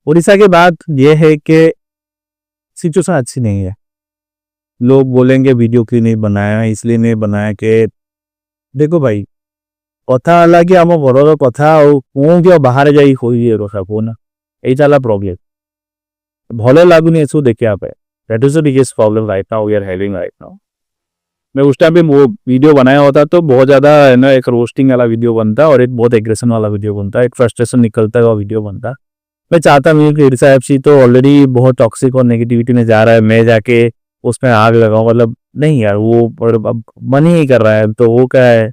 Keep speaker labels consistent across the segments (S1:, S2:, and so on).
S1: उड़ीसा की बात यह है कि सिचुएशन अच्छी नहीं है। लोग बोलेंगे वीडियो क्यों नहीं बनाया, इसलिए नहीं बनाया कि देखो भाई କଥା ହେଲା କି ଆମ ଘରର କଥା ଆଉ କୋଉଠି ବାହାରେ ଯାଇ ହୋଇ ରଖା କୁହନା ଏଇଟା ହେଲା ପ୍ରୋବ୍ଲେମ। ଭଲ ଲାଗୁନି ଏସବୁ ଦେଖିବା ପାଇଁ। That is the biggest problem right now we are having right now. मैं उस टाइम पे वो वीडियो बनाया होता तो बहुत ज्यादा है ना, एक रोस्टिंग वाला वीडियो बनता और एक बहुत एग्रेशन वाला वीडियो बनता, एक फ्रस्ट्रेशन निकलता हुआ वीडियो बनता। मैं चाहता हूँ कि उड़ीसा एफसी तो ऑलरेडी बहुत टॉक्सिक और नेगेटिविटी में जा रहा है, मैं जाके उसमें आग लगाऊं, मतलब नहीं यार वो अब मन ही नहीं कर रहा है। तो वो क्या है,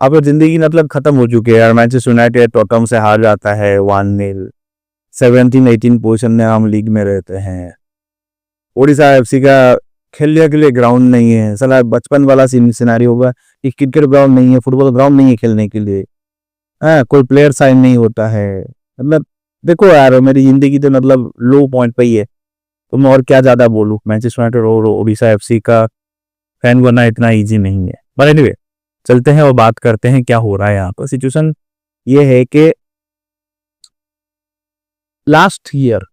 S1: अब जिंदगी मतलब खत्म हो चुकी है यार। मैनचेस्टर यूनाइटेड टॉटनहम से हार जाता है 1-0, 17-18 पोजीशन में हम लीग में रहते हैं। उड़ीसा एफसी का खेलने के लिए ग्राउंड नहीं है, साला बचपन वाला सिनेरियो होगा कि क्रिकेट ग्राउंड नहीं है, फुटबॉल ग्राउंड नहीं है खेलने के लिए। कोई प्लेयर साइन नहीं होता है। मतलब देखो यार मेरी जिंदगी तो मतलब लो पॉइंट पे ही है, तो मैं और क्या ज्यादा बोलूं। मैनचेस्टर यूनाइटेड और उड़ीसा एफसी का फैन बनना इतना इजी नहीं है। बट एनीवे चलते हैं और बात करते हैं क्या हो रहा है यहाँ पर। सिचुएशन ये है कि लास्ट ईयर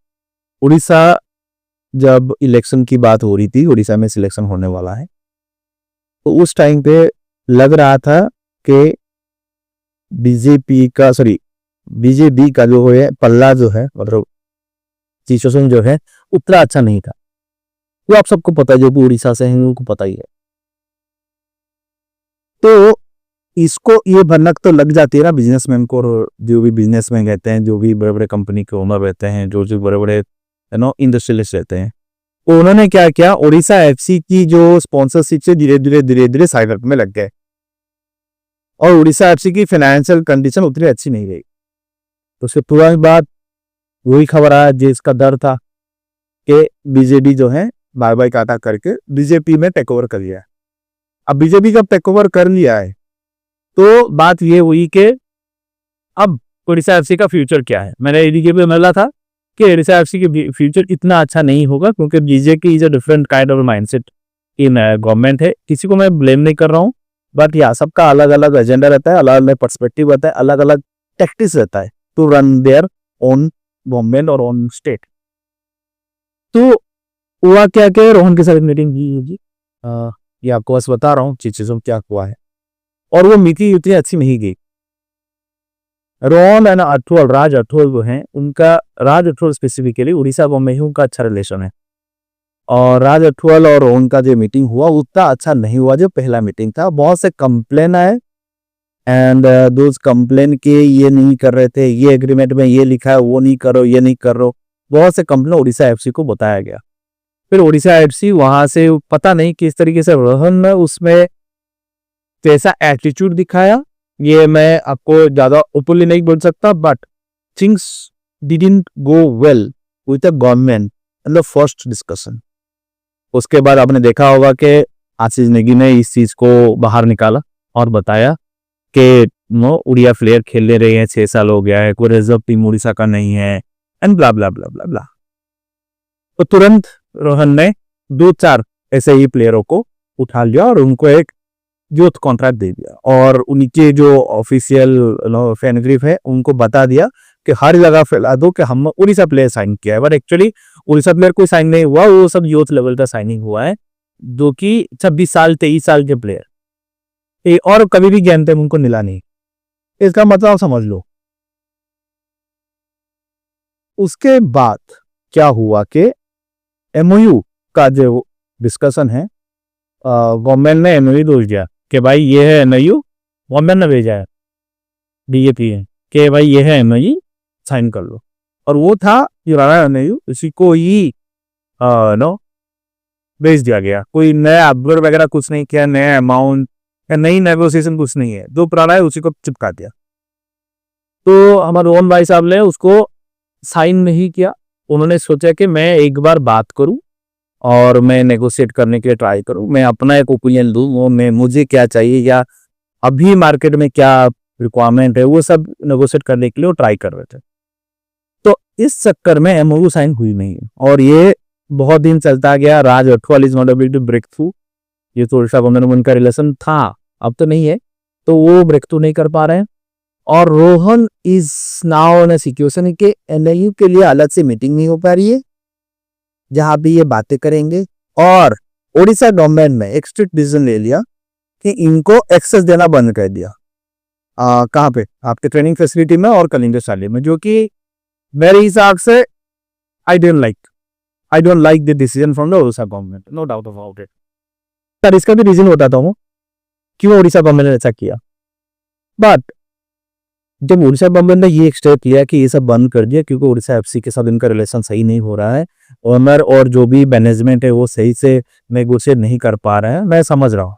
S1: उड़ीसा जब इलेक्शन की बात हो रही थी, उड़ीसा में सिलेक्शन होने वाला है, तो उस टाइम पे लग रहा था कि बीजेपी का जो है पल्ला जो है, मतलब सिचुएशन जो है उतना अच्छा नहीं था। वो आप सबको पता है, जो भी उड़ीसा से हैं उनको पता ही है। तो इसको ये भनक तो लग जाती है ना बिजनेसमैन को, और जो भी बिजनेसमैन रहते हैं, जो भी बड़े बड़े कंपनी के ओनर रहते हैं, जो जो बड़े बड़े इंडस्ट्रियलिस्ट रहते हैं, तो उन्होंने क्या किया, उड़ीसा एफसी की जो स्पॉन्सरशिप से धीरे धीरे साइड में लग गए। और उड़ीसा एफसी की फाइनेंशियल कंडीशन उतनी अच्छी नहीं रही। तो उसके तुरंत बाद वही खबर आया जिसका डर था कि बीजेपी जो है बाय बाय टाटा करके बीजेपी में टेक ओवर कर लिया है। अब बीजेपी का टेक ओवर कर लिया है तो बात ये हुई कि अब उड़ीसा एफसी का फ्यूचर क्या है। मैंने एडीके पे मिला था कि उड़ीसा एफसी की फ्यूचर इतना अच्छा नहीं होगा, क्योंकि BJP is a different kind of mindset in government है। किसी को मैं ब्लेम नहीं कर रहा हूँ, बट या सबका अलग अलग एजेंडा रहता है, अलग अलग पर्सपेक्टिव रहता है, अलग अलग टैक्टिक्स रहता है to run their own government और ओन स्टेट। तो हुआ क्या कि रोहन के साथ मीटिंग की होगी, ये आपको बस बता रहा हूँ चीजों क्या हुआ है। और वो मीटिंग उतनी अच्छी नहीं गई। रोहन एंड अठोल, राज अठोल जो है उनका, राज अठोल स्पेसिफिकली उड़ीसा में ही उनका अच्छा रिलेशन है। और राज अठोल और रोहन का जो मीटिंग हुआ उतना अच्छा नहीं हुआ जो पहला मीटिंग था। बहुत से कंप्लेन आए एंड दोज कंप्लेन के ये नहीं कर रहे थे, ये एग्रीमेंट में ये लिखा है, वो नहीं करो, ये नहीं करो। बहुत से कंप्लेन उड़ीसा एफसी को बताया गया। फिर उड़ीसा एफसी वहां से पता नहीं किस तरीके से रोहन ने उसमें कैसा एटीट्यूड दिखाया, ये मैं आपको ज्यादा ओपनली नहीं बोल सकता, but things didn't go well with the government in the first discussion. उसके बाद आपने देखा होगा कि आशीष नेगी ने इस चीज को बाहर निकाला और बताया कि उड़िया प्लेयर खेलने रहे हैं, 6 साल हो गया है, कोई रिजर्व टीम उड़ीसा का नहीं है एंड ब्ला ब्ला ब्ला ब्ला ब्ला। तो तुरंत रोहन ने 2-4 ऐसे ही प्लेयरों को उठा लिया और उनको एक यूथ कॉन्ट्रैक्ट दे दिया। और उनके जो ऑफिशियल फैन ग्रिफ है उनको बता दिया कि हर जगह फैला दो कि हम उड़ीसा प्लेयर साइन किया है। बट एक्चुअली उड़ीसा प्लेयर कोई साइन नहीं हुआ, वो सब यूथ लेवल का साइनिंग हुआ है, जो कि 26 साल 23 साल के प्लेयर और कभी भी गेम टाइम उनको मिला नहीं। इसका मतलब समझ लो। उसके बाद क्या हुआ कि एमओयू का जो डिस्कशन है, गवर्नमेंट ने एमओयू भेज दिया कि भाई ये है एमओयू, गवर्नमेंट ने भेजा है बीजेपी है कि भाई ये है एमओयू, साइन कर लो। और वो था पुराना एमओयू, उसी को ही भेज दिया गया। कोई नया अपग्रेड वगैरह कुछ नहीं किया, नया अमाउंट या नई नेगोशिएशन कुछ नहीं है, जो पुराना है उसी को चिपका दिया। तो हमारे रोहन भाई साहब ने उसको साइन नहीं किया। उन्होंने सोचा कि मैं एक बार बात करूं और मैं नेगोशिएट करने के लिए ट्राई करूं, मैं अपना एक ओपिनियन दूं, वो मैं मुझे क्या चाहिए या अभी मार्केट में क्या रिक्वायरमेंट है, वो सब नेगोशिएट करने के लिए वो ट्राई कर रहे थे। तो इस चक्कर में एमओयू साइन हुई नहीं और ये बहुत दिन चलता गया। Raj Athwal is not able to break through. ये तो उड़ीसा गवर्नमेंट उनका रिलेशन था, अब तो नहीं है, तो वो ब्रेक थ्रू नहीं कर पा रहे हैं। और Rohan is now in situation के एनएयू के लिए अलग से मीटिंग नहीं हो पा रही है जहां भी ये बातें करेंगे। और ओडिशा गवर्नमेंट ने एक स्ट्रिक्ट डिसीजन ले लिया कि इनको एक्सेस देना बंद कर दिया। कहाँ पे? आपके ट्रेनिंग फैसिलिटी में और कलिंग शाले में, जो कि मेरे हिसाब से I don't like the decision from the Odisha government, no doubt about it. Sir इसका भी रीजन बताता हूँ क्यों ओडिशा गवर्नमेंट ने ऐसा किया। बट जब ओडिशा गवर्नमेंट ने ये एक स्टेप लिया कि ये सब बंद कर दिया क्योंकि ओडिशा एफसी के साथ इनका रिलेशन सही नहीं हो रहा है, ओनर और जो भी मैनेजमेंट है वो सही से नेगोशिएट नहीं कर पा रहे हैं, मैं समझ रहा हूँ।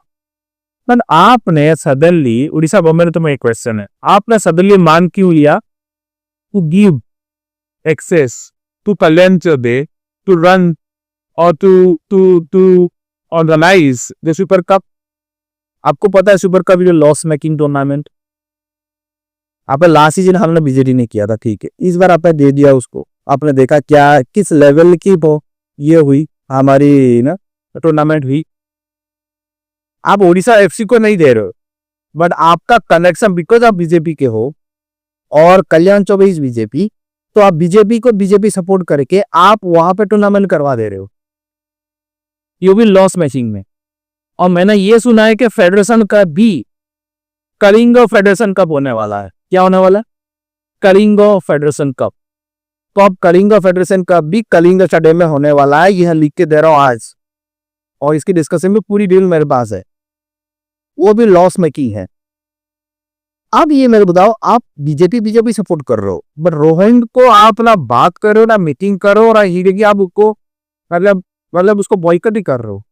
S1: बट आपने सडनली, उड़ीसा गवर्नमेंट तो एक क्वेश्चन है, आपने सडनली मान क्यों लिया to give access to Kalyan Chaubey to run और to organise the super cup? आपको पता है सुपर कप जो लॉस मेकिंग टूर्नामेंट, आपने लास्ट सीजन हमने बीजेडी ने किया था, ठीक है, इस बार आपने दे दिया उसको। आपने देखा क्या किस लेवल की वो ये हुई हमारी ना टूर्नामेंट हुई। आप ओडिशा एफसी को नहीं दे रहे हो, बट आपका कनेक्शन बिकॉज आप बीजेपी के हो और कल्याण चौबे इज बीजेपी, तो आप बीजेपी को बीजेपी सपोर्ट करके आप वहां पे टूर्नामेंट करवा दे रहे हो, ये भी लॉस मैचिंग में। और मैंने ये सुना है कि फेडरेशन का भी कलिंग फेडरेशन कप होने वाला है। क्या होने वाला है? Kalinga federation cup. तो अब कलिंग फेडरेशन कप भी कलिंग स्टेडियम में होने वाला है, यह लिख के दे रहा हूं आज, और इसकी डिस्कशन में पूरी डील मेरे पास है, वो भी लॉस मेकिंग है। अब ये मेरे बताओ, आप बीजेपी सपोर्ट कर रहे हो, बट रोहन को आप ना बात करो ना मीटिंग करो, और ये आप उसको मतलब उसको बॉयकॉट ही कर रहे हो।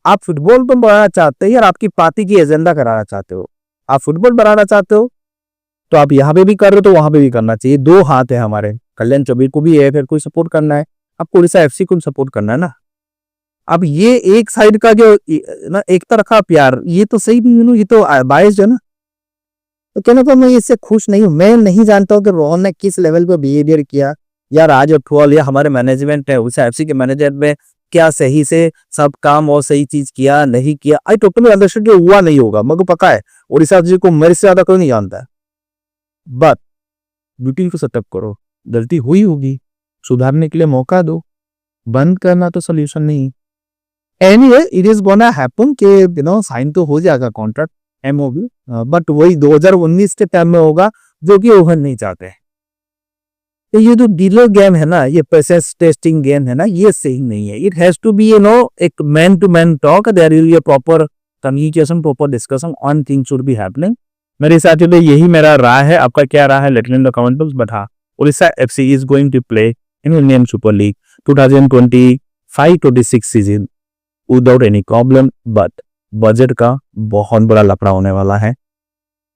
S1: आप फुटबॉल तो बढ़ाना चाहते हैं और आपकी पार्टी की एजेंडा कराना चाहते हो, आप फुटबॉल बढ़ाना चाहते हो, तो आप यहाँ पे भी कर रहे हो तो वहां पे भी करना चाहिए। दो हाथ है हमारे, कल्याण चौबे को भी है, फिर कोई सपोर्ट करना है, आपको उड़ीसा एफसी को सपोर्ट करना है ना। अब ये एक साइड का जो ना एक तरफा प्यार, ये तो सही नहीं, ये तो बायस्ड है ना। तो कहना तो मैं इससे खुश नहीं हूँ। मैं नहीं जानता हूँ कि रोहन ने किस लेवल पे बिहेवियर किया, या राज अठवाल या हमारे मैनेजमेंट है उड़ीसा एफसी के मैनेजर में क्या सही से सब काम और सही चीज किया नहीं किया। आई टोटली अंडरस्टैंड हुआ नहीं होगा, मेरे को पता है उड़ीसा जी को मेरे से ज्यादा कोई नहीं जानता है। बट मीटिंग को सेटअप करो, गलती हुई होगी सुधारने के लिए मौका दो, बंद करना तो सोल्यूशन नहीं। Anyway it is gonna happen कि साइन तो हो जाएगा कॉन्ट्रैक्ट एमओबी, बट वही 2019 के टाइम में होगा, जो कि ओहन नहीं चाहते। तो ये जो डीलर गेम है ना, ये प्रोसेस टेस्टिंग गेम है ना, ये सही नहीं है। इट हैज टू बी एक man to man talk, there will be a proper communication, proper discussion on things should be happening. मेरे हिसाब से यही मेरा राय है। आपका क्या राय है let in the comment box. But हाँ, Odisha FC is going to play in Indian Super League 2025-26 season without any problem, but budget का बहुत बड़ा लफड़ा होने वाला है।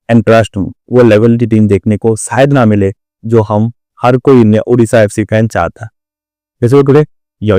S1: एंड ट्रस्ट वो लेवल की टीम देखने को शायद ना मिले जो हम हर कोई उड़ीसा एफसी फैन चाहता है। टुडे यो